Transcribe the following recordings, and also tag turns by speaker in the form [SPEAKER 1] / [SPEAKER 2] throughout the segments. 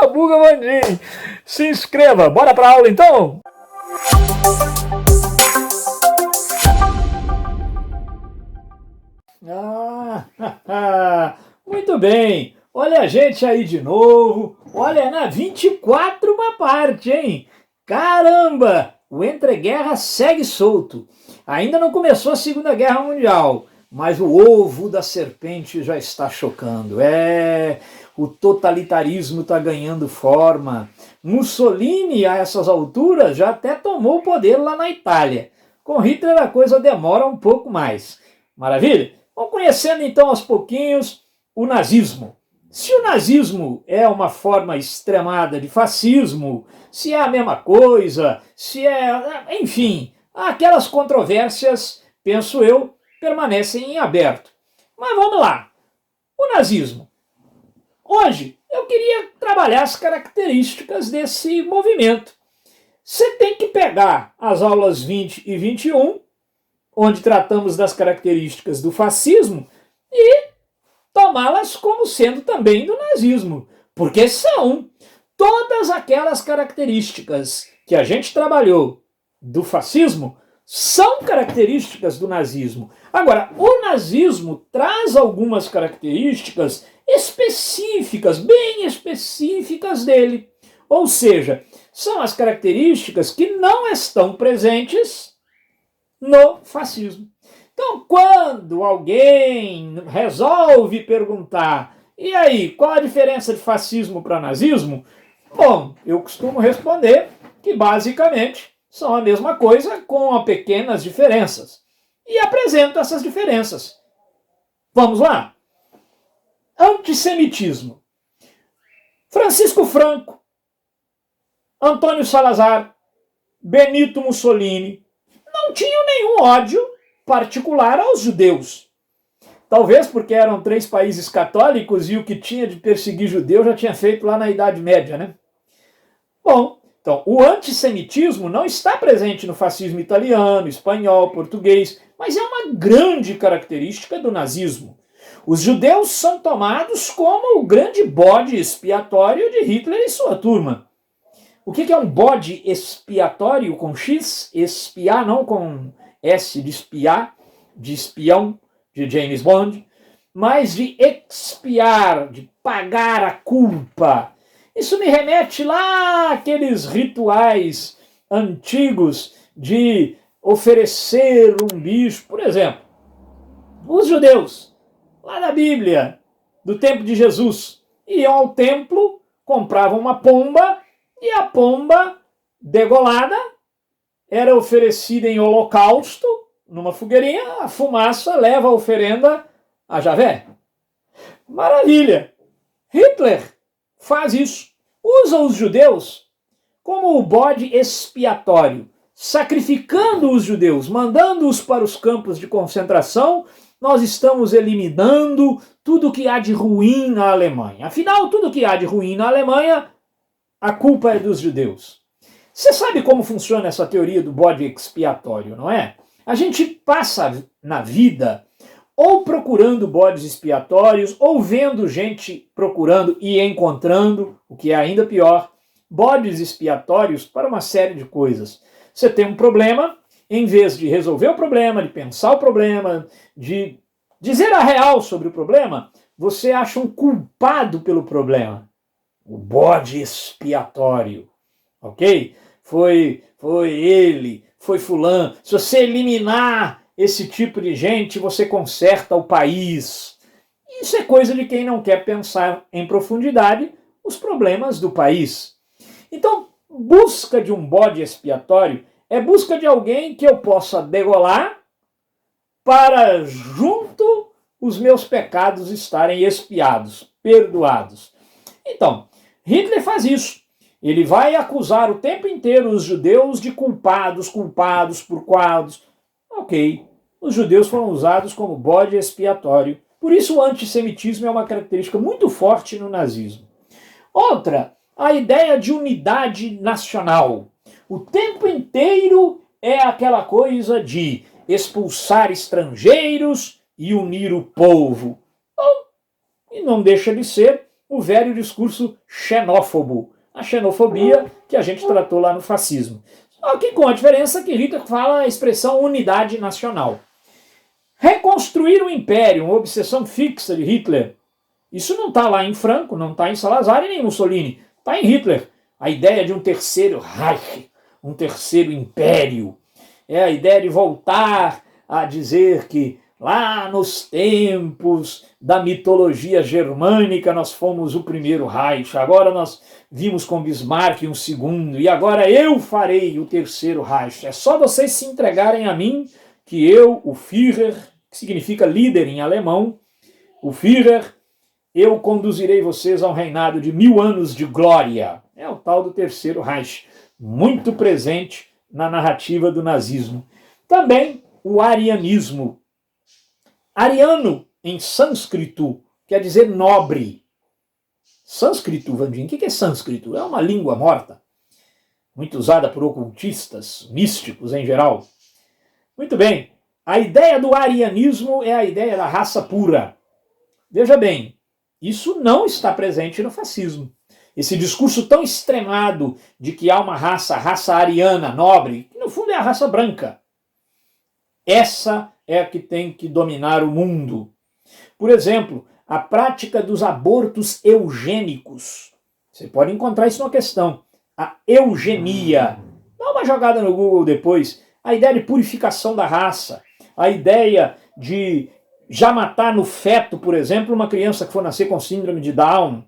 [SPEAKER 1] Buga Bandim. Se inscreva. Bora pra aula então? Muito bem. Olha a gente aí de novo. Olha, na 24 uma parte, hein? Caramba! O entreguerra segue solto. Ainda não começou a Segunda Guerra Mundial, mas o ovo da serpente já está chocando. O totalitarismo está ganhando forma. Mussolini, a essas alturas, já até tomou o poder lá na Itália. Com Hitler a coisa demora um pouco mais. Maravilha? Vamos conhecendo então aos pouquinhos o nazismo. Se o nazismo é uma forma extremada de fascismo, se é a mesma coisa, se é... enfim, aquelas controvérsias, penso eu, permanecem em aberto. Mas vamos lá. O nazismo. Hoje eu queria trabalhar as características desse movimento. Você tem que pegar as aulas 20 e 21, onde tratamos das características do fascismo, e tomá-las como sendo também do nazismo, porque são todas aquelas características que a gente trabalhou do fascismo, são características do nazismo. Agora, o nazismo traz algumas características específicas, bem específicas dele. Ou seja, são as características que não estão presentes no fascismo. Então, quando alguém resolve perguntar, e aí, qual a diferença de fascismo para nazismo? Bom, eu costumo responder que basicamente são a mesma coisa com pequenas diferenças. E apresento essas diferenças. Vamos lá? Antissemitismo. Francisco Franco, Antônio Salazar, Benito Mussolini não tinham nenhum ódio particular aos judeus. Talvez porque eram 3 países católicos e o que tinha de perseguir judeu já tinha feito lá na Idade Média, né? Bom, então o antissemitismo não está presente no fascismo italiano, espanhol, português, mas é uma grande característica do nazismo. Os judeus são tomados como o grande bode expiatório de Hitler e sua turma. O que é um bode expiatório com X? Espiar, não com S de espiar, de espião, de James Bond, mas de expiar, de pagar a culpa. Isso me remete lá àqueles rituais antigos de oferecer um bicho. Por exemplo, os judeus, lá na Bíblia, do tempo de Jesus, iam ao templo, compravam uma pomba, e a pomba degolada era oferecida em holocausto, numa fogueirinha, a fumaça leva a oferenda a Javé. Maravilha! Hitler faz isso. Usa os judeus como o bode expiatório, sacrificando os judeus, mandando-os para os campos de concentração. Nós estamos eliminando tudo que há de ruim na Alemanha. Afinal, tudo que há de ruim na Alemanha, a culpa é dos judeus. Você sabe como funciona essa teoria do bode expiatório, não é? A gente passa na vida ou procurando bodes expiatórios, ou vendo gente procurando e encontrando, o que é ainda pior, bodes expiatórios para uma série de coisas. Você tem um problema, em vez de resolver o problema, de pensar o problema, de dizer a real sobre o problema, você acha um culpado pelo problema. O bode expiatório, ok? Foi ele, foi fulano. Se você eliminar esse tipo de gente, você conserta o país. Isso é coisa de quem não quer pensar em profundidade os problemas do país. Então, busca de um bode expiatório é busca de alguém que eu possa degolar para junto os meus pecados estarem expiados, perdoados. Então, Hitler faz isso. Ele vai acusar o tempo inteiro os judeus de culpados por quadros. Ok, os judeus foram usados como bode expiatório. Por isso o antissemitismo é uma característica muito forte no nazismo. Outra, a ideia de unidade nacional. O tempo inteiro é aquela coisa de expulsar estrangeiros e unir o povo. E não deixa de ser o velho discurso xenófobo, a xenofobia que a gente tratou lá no fascismo. Só que com a diferença que Hitler fala a expressão unidade nacional. Reconstruir o império, uma obsessão fixa de Hitler, isso não está lá em Franco, não está em Salazar e nem Mussolini, está em Hitler. A ideia de um terceiro Reich, um terceiro império, é a ideia de voltar a dizer que lá nos tempos da mitologia germânica nós fomos o primeiro Reich, agora nós vimos com Bismarck um segundo, e agora eu farei o terceiro Reich. É só vocês se entregarem a mim que eu, o Führer, que significa líder em alemão, o Führer, eu conduzirei vocês a um reinado de 1000 anos de glória. É o tal do terceiro Reich, muito presente na narrativa do nazismo. Também o arianismo. Ariano, em sânscrito, quer dizer nobre. Sânscrito, Vandinho, o que é sânscrito? É uma língua morta, muito usada por ocultistas, místicos em geral. Muito bem, a ideia do arianismo é a ideia da raça pura. Veja bem, isso não está presente no fascismo. Esse discurso tão extremado de que há uma raça, a raça ariana, nobre, que no fundo é a raça branca. Essa é a que tem que dominar o mundo. Por exemplo, a prática dos abortos eugênicos. Você pode encontrar isso numa questão. A eugenia. Dá uma jogada no Google depois. A ideia de purificação da raça. A ideia de já matar no feto, por exemplo, uma criança que for nascer com síndrome de Down.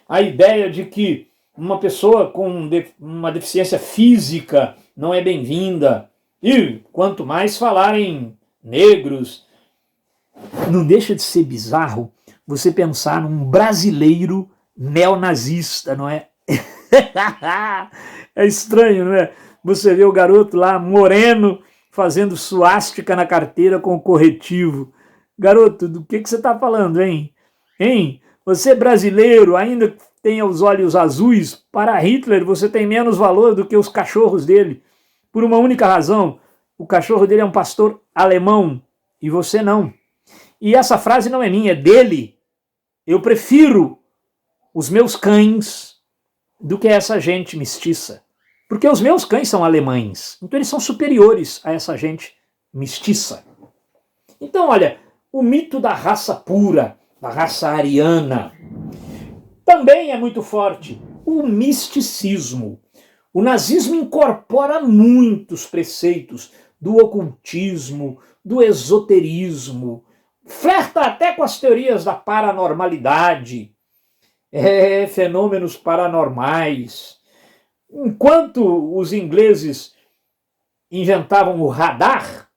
[SPEAKER 1] A ideia de que uma pessoa com uma deficiência física não é bem-vinda. E quanto mais falar em negros, não deixa de ser bizarro você pensar num brasileiro neonazista, não é? É estranho, não é? Você vê o garoto lá, moreno, fazendo suástica na carteira com o corretivo. Garoto, do que você está falando, hein? Hein? Você brasileiro, ainda que tenha os olhos azuis, para Hitler você tem menos valor do que os cachorros dele. Por uma única razão, o cachorro dele é um pastor alemão e você não. E essa frase não é minha, é dele. Eu prefiro os meus cães do que essa gente mestiça. Porque os meus cães são alemães, então eles são superiores a essa gente mestiça. Então, olha, o mito da raça pura, da raça ariana, também é muito forte. O misticismo. O nazismo incorpora muitos preceitos do ocultismo, do esoterismo, flerta até com as teorias da paranormalidade, fenômenos paranormais. Enquanto os ingleses inventavam o radar,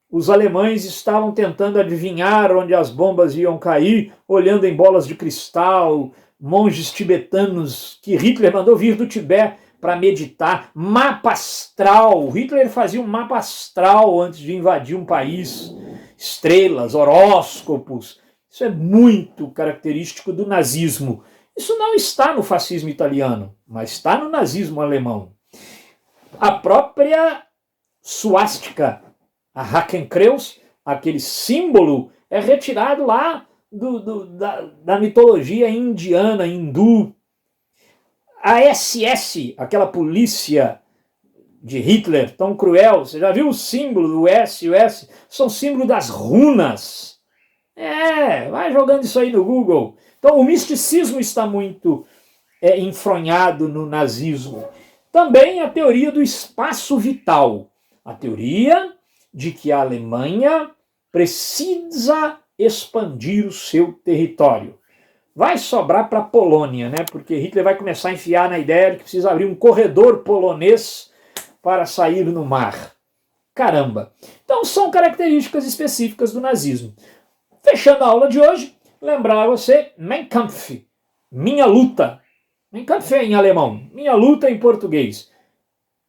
[SPEAKER 1] os alemães estavam tentando adivinhar onde as bombas iam cair, olhando em bolas de cristal, monges tibetanos que Hitler mandou vir do Tibete para meditar, mapa astral. Hitler fazia um mapa astral antes de invadir um país, estrelas, horóscopos. Isso é muito característico do nazismo. Isso não está no fascismo italiano, mas está no nazismo alemão. A própria suástica, a Hakenkreuz, aquele símbolo, é retirado lá da mitologia indiana, hindu. A SS, aquela polícia de Hitler tão cruel, você já viu o símbolo do S e o S? São símbolo das runas. Vai jogando isso aí no Google. Então o misticismo está muito enfronhado no nazismo. Também a teoria do espaço vital. A teoria de que a Alemanha precisa expandir o seu território. Vai sobrar para a Polônia, né? Porque Hitler vai começar a enfiar na ideia de que precisa abrir um corredor polonês para sair no mar. Caramba! Então são características específicas do nazismo. Fechando a aula de hoje, lembrar a você, Mein Kampf, Minha Luta. Mein Kampf é em alemão, Minha Luta em português.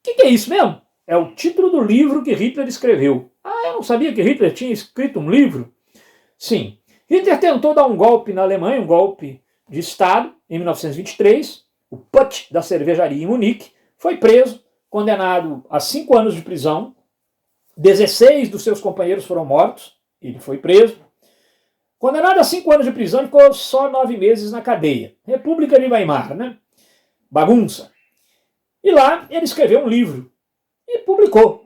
[SPEAKER 1] O que é isso mesmo? É o título do livro que Hitler escreveu. Eu não sabia que Hitler tinha escrito um livro? Sim. Hitler tentou dar um golpe na Alemanha, um golpe de Estado, em 1923, o Putsch da cervejaria em Munique, foi preso, condenado a 5 anos de prisão, 16 dos seus companheiros foram mortos, ele foi preso, Condenado a 5 anos de prisão, ficou só 9 meses na cadeia. República de Weimar, né? Bagunça. E lá ele escreveu um livro e publicou.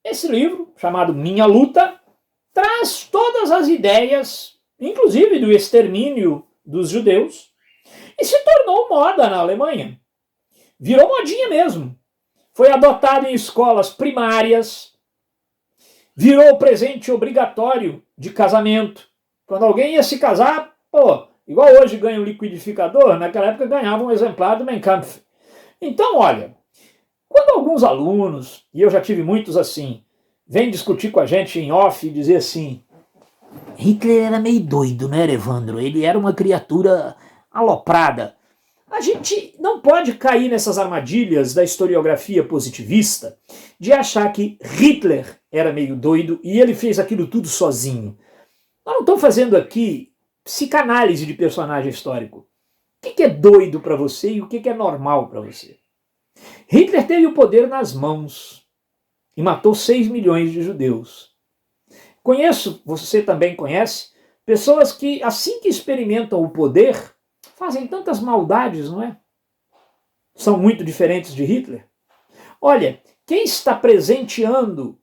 [SPEAKER 1] Esse livro, chamado Minha Luta, traz todas as ideias, inclusive do extermínio dos judeus, e se tornou moda na Alemanha. Virou modinha mesmo. Foi adotado em escolas primárias, virou presente obrigatório de casamento. Quando alguém ia se casar, pô, igual hoje ganha um liquidificador, naquela época ganhava um exemplar do Mein Kampf. Então, olha, quando alguns alunos, e eu já tive muitos assim, vêm discutir com a gente em off e dizer assim: Hitler era meio doido, né, Evandro? Ele era uma criatura aloprada. A gente não pode cair nessas armadilhas da historiografia positivista de achar que Hitler era meio doido e ele fez aquilo tudo sozinho. Nós não estamos fazendo aqui psicanálise de personagem histórico. O que é doido para você e o que é normal para você? Hitler teve o poder nas mãos e matou 6 milhões de judeus. Conheço, você também conhece, pessoas que assim que experimentam o poder fazem tantas maldades, não é? São muito diferentes de Hitler. Olha, quem está presenteando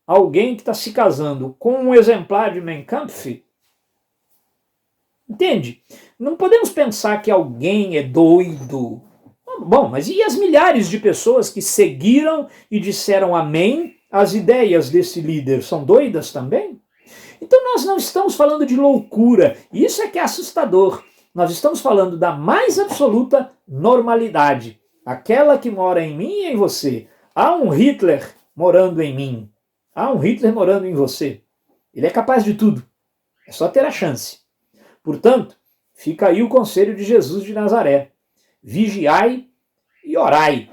[SPEAKER 1] alguém que está se casando com um exemplar de Mein Kampf, entende? Não podemos pensar que alguém é doido. Bom, mas e as milhares de pessoas que seguiram e disseram amém às ideias desse líder? São doidas também? Então nós não estamos falando de loucura. Isso é que é assustador. Nós estamos falando da mais absoluta normalidade. Aquela que mora em mim e em você. Há um Hitler morando em mim. Há um Hitler morando em você. Ele é capaz de tudo. É só ter a chance. Portanto, fica aí o conselho de Jesus de Nazaré. Vigiai e orai.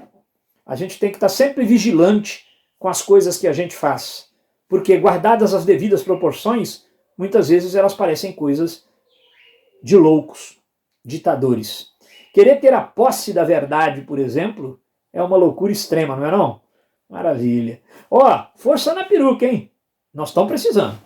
[SPEAKER 1] A gente tem que estar sempre vigilante com as coisas que a gente faz. Porque, guardadas as devidas proporções, muitas vezes elas parecem coisas de loucos, ditadores. Querer ter a posse da verdade, por exemplo, é uma loucura extrema, não é não? Maravilha. Ó, força na peruca, hein? Nós estamos precisando.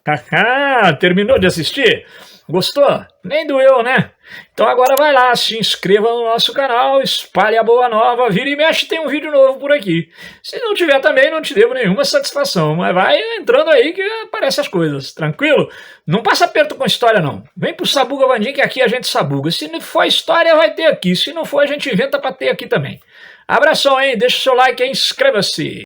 [SPEAKER 2] Haha, terminou de assistir? Gostou? Nem doeu, né? Então agora vai lá, se inscreva no nosso canal, espalhe a boa nova, vira e mexe, tem um vídeo novo por aqui. Se não tiver também, não te devo nenhuma satisfação, mas vai entrando aí que aparecem as coisas, tranquilo? Não passa aperto com história não. Vem pro Sabuga Vandim que aqui a gente sabuga. Se não for história, vai ter aqui. Se não for, a gente inventa pra ter aqui também. Abração, hein? Deixa o seu like aí, inscreva-se.